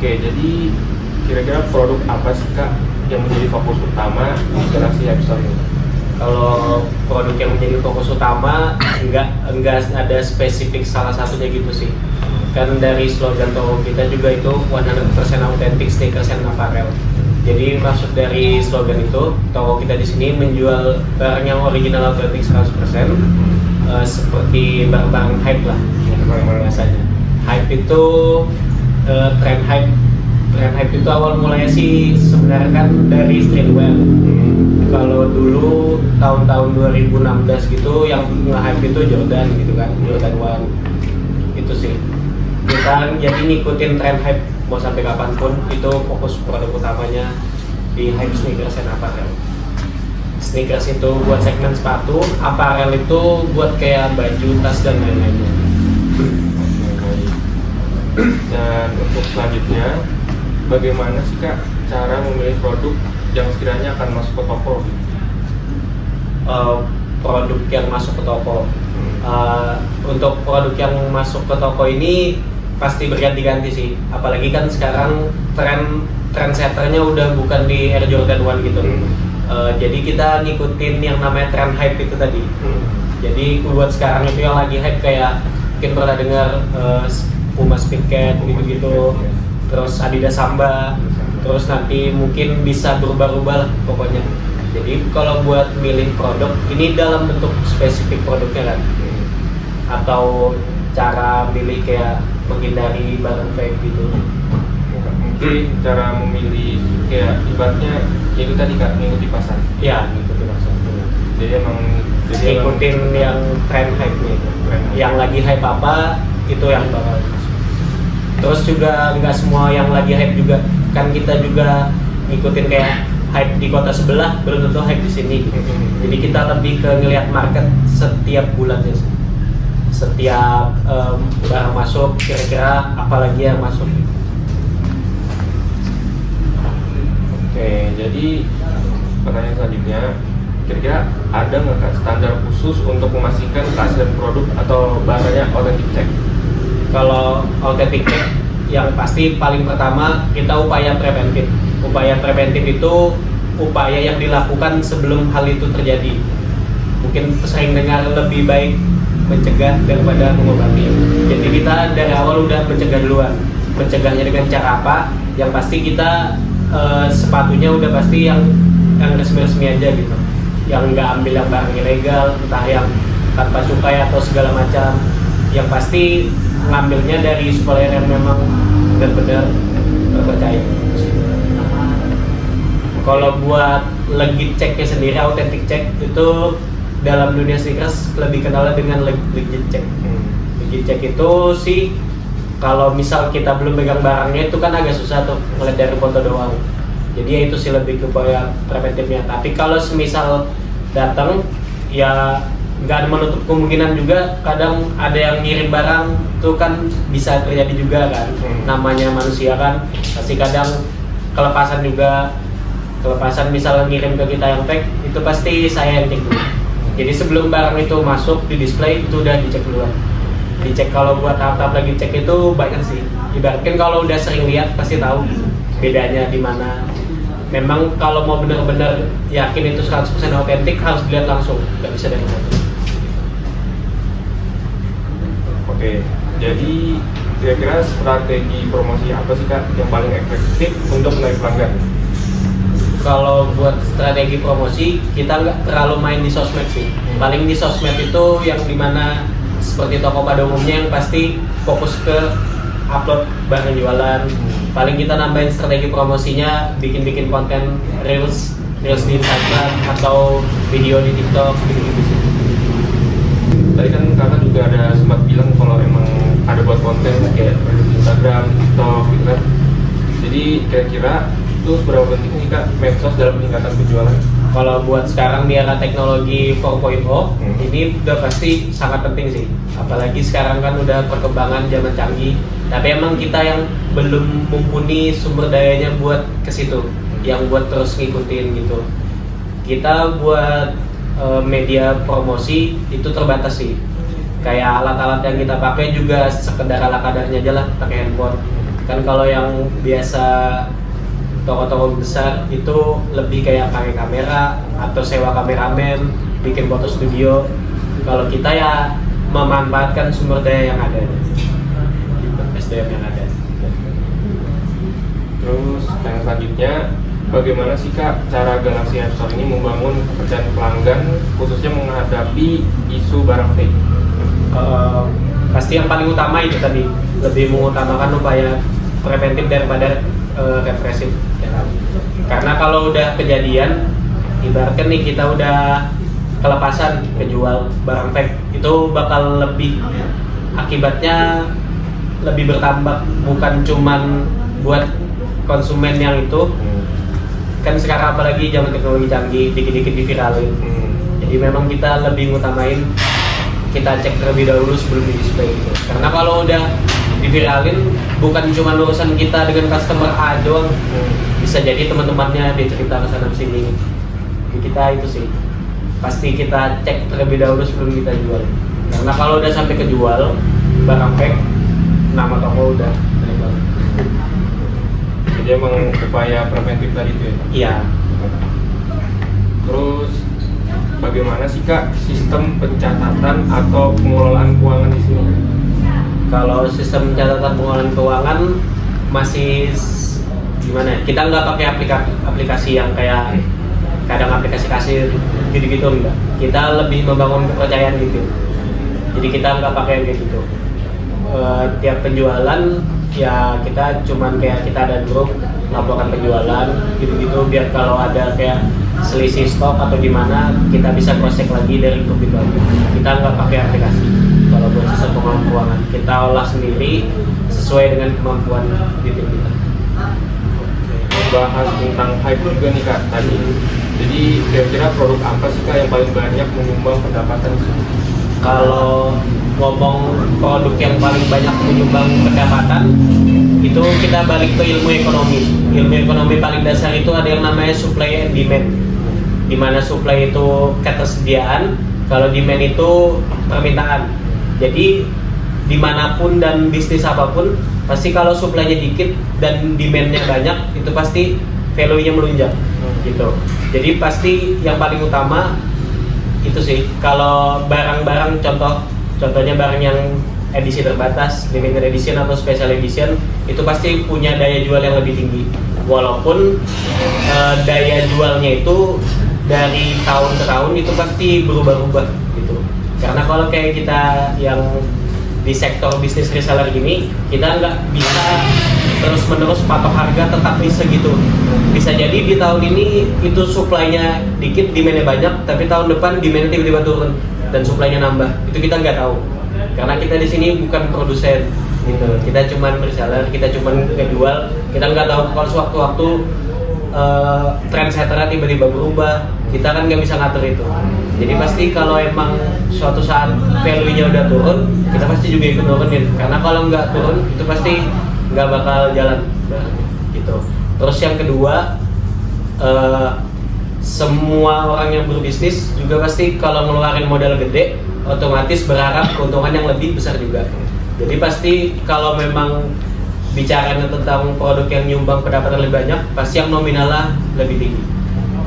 Oke, jadi kira-kira produk apa sih Kak yang menjadi fokus utama di generasi Hypestore ini? Kalau produk yang menjadi fokus utama enggak ada spesifik salah satunya gitu sih. Kan dari slogan toko kita juga itu 100% authentic sneakers and apparel. Jadi maksud dari slogan itu, toko kita di sini menjual barang yang original authentic 100%, seperti barang-barang hype lah biasanya. Hype itu trend hype itu awal mulanya sih sebenarnya kan dari streetwear. Kalau dulu tahun-tahun 2016 gitu yang nge-hype itu Jordan gitu kan, Jordan 1 itu sih. Kita jadi ngikutin tren hype mau sampai kapanpun, itu fokus produk utamanya di hype sneakers and apparel. Sneakers itu buat segmen sepatu, apparel itu buat kayak baju, tas dan lain-lainnya. Dan untuk selanjutnya, bagaimana sih Kak cara memilih produk yang sekiranya akan masuk ke toko? Produk yang masuk ke toko, untuk produk yang masuk ke toko ini pasti berganti-ganti sih. Apalagi kan sekarang trendsetternya udah bukan di Air Jordan 1 gitu. Jadi kita ngikutin yang namanya trend hype itu tadi. Jadi buat sekarang itu yang lagi hype kayak mungkin pernah dengar Puma Speedcat gitu-gitu, terus Adidas Samba, terus nanti mungkin bisa berubah-ubah lah pokoknya. Jadi kalau buat milih produk ini dalam bentuk spesifik produknya kan, atau cara milih kayak menghindari barang fake gitu. Mungkin cara memilih kayak ibaratnya ya itu tadi Kak, mengikuti pasar. Ya ngikutin pasar. Jadi emang Ngikutin yang trend hype-nya itu. Yang lagi hype apa itu yang bakal masuk. Terus juga nggak semua yang lagi hype juga, kan kita juga ngikutin kayak hype di kota sebelah belum tentu hype di sini. Jadi kita lebih ke ngelihat market setiap bulannya, setiap barang masuk kira-kira apalagi yang masuk. Oke, jadi pertanyaan selanjutnya, kira-kira ada nggak Kak standar khusus untuk memastikan keaslian produk atau barangnya authentic check? Kalau authentic check, yang pasti paling pertama kita upaya preventif. Upaya preventif itu upaya yang dilakukan sebelum hal itu terjadi. Mungkin sering dengar lebih baik mencegah daripada mengobati. Jadi kita dari awal udah mencegah duluan. Mencegahnya dengan cara apa? Yang pasti kita sepatunya udah pasti yang resmi-resmi aja gitu. Yang nggak ambil yang barang ilegal, entah yang tanpa cukai atau segala macam. Yang pasti ngambilnya dari supplier yang memang benar-benar terpercaya. Kalau buat legit checknya sendiri, authentic check itu dalam dunia sneakers lebih kenal dengan legit check. Legit check itu sih kalau misal kita belum pegang barangnya itu kan agak susah tuh ngeliat dari foto doang. Jadi ya itu sih lebih ke upaya preventifnya. Tapi kalau semisal datang ya nggak ada menutup kemungkinan juga kadang ada yang ngirim barang itu kan bisa terjadi juga kan. Namanya manusia kan pasti kadang kelepasan juga. Kelepasan misalnya ngirim ke kita yang fake itu pasti saya yang cek dulu. Jadi sebelum barang itu masuk di display itu udah dicek duluan. Dicek kalau buat tahap-tahap lagi cek itu banyak sih. Ibaratkan kalau udah sering lihat pasti tahu bedanya di mana. Memang kalau mau benar-benar yakin itu 100% autentik harus dilihat langsung, nggak bisa dari foto. Oke, jadi kira-kira strategi promosi apa sih Kak yang paling efektif untuk menarik pelanggan? Kalau buat strategi promosi kita nggak terlalu main di sosmed sih. Paling di sosmed itu yang dimana seperti toko pada umumnya yang pasti fokus ke upload barang jualan. Paling kita nambahin strategi promosinya bikin konten reels di Instagram atau video di TikTok gitu-gitu sih. Tadi kan Kakak juga ada sempat bilang kalau emang ada buat konten kayak di Instagram, TikTok gitu kan. Jadi kira-kira itu seberapa penting sih Kak medsos dalam peningkatan penjualan? Kalau buat sekarang di era teknologi 4.0 ini udah pasti sangat penting sih. Apalagi sekarang kan udah perkembangan zaman canggih. Tapi emang kita yang belum mumpuni sumber dayanya buat ke situ, yang buat terus ngikutin gitu. Kita buat media promosi itu terbatas sih. Kayak alat-alat yang kita pakai juga sekedar ala kadarnya aja lah, pakai handphone. Kan kalau yang biasa toko-toko besar itu lebih kayak pakai kamera atau sewa kameramen, bikin foto studio. Kalau kita ya memanfaatkan sumber daya yang ada, gitu, SDM yang ada. Terus yang selanjutnya, bagaimana sih Kak cara Galaxy App Store ini membangun kepercayaan pelanggan khususnya menghadapi isu barang fake? Pasti yang paling utama itu tadi, lebih mengutamakan upaya preventif daripada represif ya kan? Karena kalau udah kejadian, ibaratkan nih kita udah kelepasan kejual barang fake, itu bakal lebih, akibatnya lebih bertambah, bukan cuman buat konsumen yang itu. Kan sekarang apalagi zaman teknologi canggih, dikit-dikit diviralin. Jadi memang kita lebih ngutamain, kita cek terlebih dahulu sebelum di display gitu. Karena kalau udah diviralin, bukan cuma urusan kita dengan customer A doang, bisa jadi teman-temannya dia cerita ke sana sini. Kita itu sih pasti kita cek terlebih dahulu sebelum kita jual. Karena kalau udah sampai kejual barang fake, nama toko udah legal. Jadi emang upaya preventif tadi itu ya? Iya. Terus bagaimana sih Kak sistem pencatatan atau pengelolaan keuangan di sini? Kalau sistem pencatatan pengelolaan keuangan masih gimana ya? Kita nggak pakai aplikasi yang kayak kadang aplikasi kasir gitu-gitu enggak. Kita lebih membangun kepercayaan gitu. Jadi kita nggak pakai kayak gitu. Tiap penjualan ya kita cuman kayak kita ada grup laporkan penjualan gitu-gitu, biar kalau ada kayak selisih stok atau gimana kita bisa cross check lagi dari grup itu aja. Kita nggak pakai aplikasi. Kalau buat sistem pengelolaan keuangan kita olah sendiri sesuai dengan kemampuan di tim kita. Bahas tentang hype juga nih Kak tadi. Jadi kira-kira produk apa sih Kak yang paling banyak menyumbang pendapatan di sini? Kalau ngomong produk yang paling banyak menyumbang pendapatan, itu kita balik ke ilmu ekonomi. Ilmu ekonomi paling dasar itu ada yang namanya supply and demand, di mana supply itu ketersediaan, kalau demand itu permintaan. Jadi dimanapun dan bisnis apapun, pasti kalau supply-nya dikit dan demand-nya banyak, itu pasti value-nya melunjak gitu. Jadi pasti yang paling utama itu sih, kalau barang-barang contohnya barang yang edisi terbatas, limited edition atau special edition, itu pasti punya daya jual yang lebih tinggi. Walaupun daya jualnya itu dari tahun ke tahun itu pasti berubah-ubah gitu. Karena kalau kayak kita yang di sektor bisnis reseller gini, kita nggak bisa terus-menerus patok harga tetap segitu. Bisa jadi di tahun ini itu supply-nya dikit, demand-nya banyak, tapi tahun depan demand-nya tiba-tiba turun dan supply-nya nambah. Itu kita nggak tahu. Karena kita di sini bukan produsen gitu. Kita cuma reseller, kita cuma ngejual. Kita nggak tahu kalau sewaktu-waktu trendsetternya tiba-tiba berubah. Kita kan nggak bisa ngatur itu. Jadi pasti kalau emang suatu saat value-nya udah turun, kita pasti juga ikut turunin. Karena kalau nggak turun, itu pasti nggak bakal jalan gitu. Terus yang kedua, semua orang yang berbisnis juga pasti kalau ngeluarin modal gede, otomatis berharap keuntungan yang lebih besar juga. Jadi pasti kalau memang bicaranya tentang produk yang nyumbang pendapatan lebih banyak, pasti yang nominalnya lebih tinggi.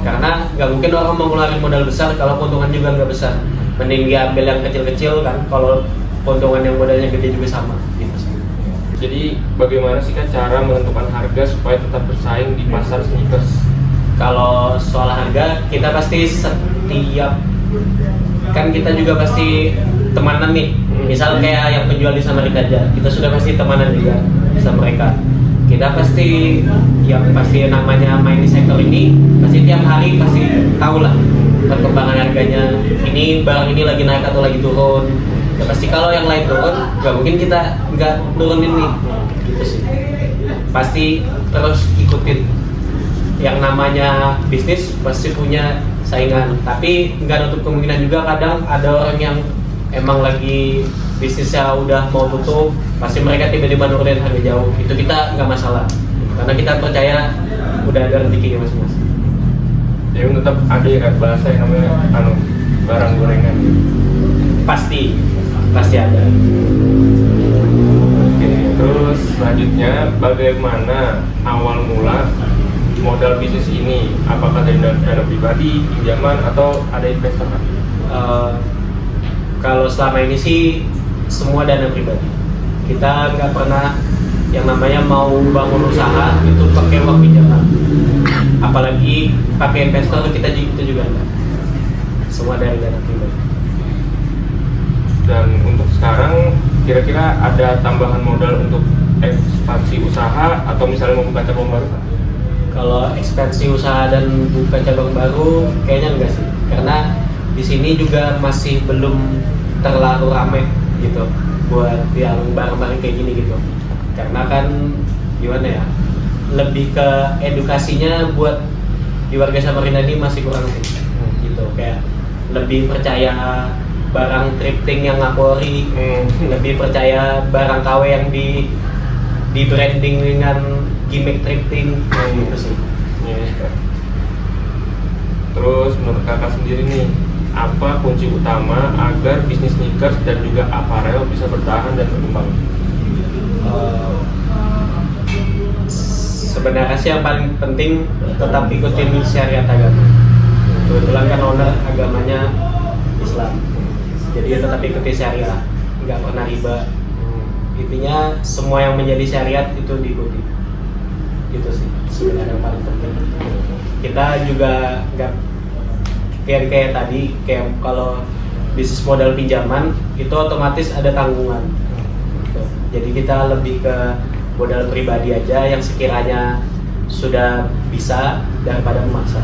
Karena nggak mungkin orang mau ngeluarin modal besar kalau keuntungan juga nggak besar. Mending dia ambil yang kecil-kecil kan, kalau keuntungan yang modalnya gede juga sama gitu. Jadi bagaimana sih Kak cara menentukan harga supaya tetap bersaing di pasar sneakers? Kalau soal harga, kita pasti setiap, kan kita juga pasti temanan nih. Misal kayak yang penjual di Samarinda aja, kita sudah pasti temanan juga sama mereka. Kita pasti yang pasti namanya main di sektor ini, pasti tiap hari pasti tahu lah perkembangan harganya. Ini barang ini lagi naik atau lagi turun. Ya pasti kalau yang lain turun, nggak mungkin kita nggak nurunin nih. Gitu sih. Pasti terus ikutin. Yang namanya bisnis pasti punya saingan. Tapi nggak nutup kemungkinan juga kadang ada orang yang emang lagi bisnisnya udah mau tutup, pasti mereka tiba-tiba nurunin harga jauh. Itu kita nggak masalah, karena kita percaya udah ada rezekinya masing-masing. Jadi tetap ada ya Kak bahasa yang namanya barang gorengan. Pasti pasti ada. Oke, terus selanjutnya bagaimana awal mula modal bisnis ini? Apakah dari dana pribadi, pinjaman, atau ada investor? Kalau selama ini sih semua dana pribadi. Kita nggak pernah yang namanya mau bangun usaha itu pakai uang pinjaman. Apalagi pakai investor kita itu juga enggak. Semua dari dana pribadi. Dan untuk sekarang kira-kira ada tambahan modal untuk ekspansi usaha atau misalnya membuka cabang baru, Pak? Kalau ekspansi usaha dan buka cabang baru kayaknya enggak sih. Karena di sini juga masih belum terlalu ramai gitu buat yang bareng-bareng kayak gini gitu. Karena kan gimana ya, lebih ke edukasinya buat di warga Samarinda ini masih kurang sih gitu. Kayak lebih percaya barang thrifting yang ngapori, lebih percaya barang KW yang di branding dengan gimmick thrifting gitu sih. Terus menurut kakak sendiri nih, apa kunci utama agar bisnis sneakers dan juga apparel bisa bertahan dan berkembang? Sebenarnya sih yang paling penting tetap ikutin syariat agama. Kebetulan kan owner agamanya Islam, jadi tetap ikuti syariat, nggak pernah riba. Intinya semua yang menjadi syariat itu diikuti. Itu sih sebenarnya yang paling penting. Kita juga nggak kayak tadi, kayak kalau bisnis modal pinjaman itu otomatis ada tanggungan. Jadi kita lebih ke modal pribadi aja yang sekiranya sudah bisa daripada memaksa.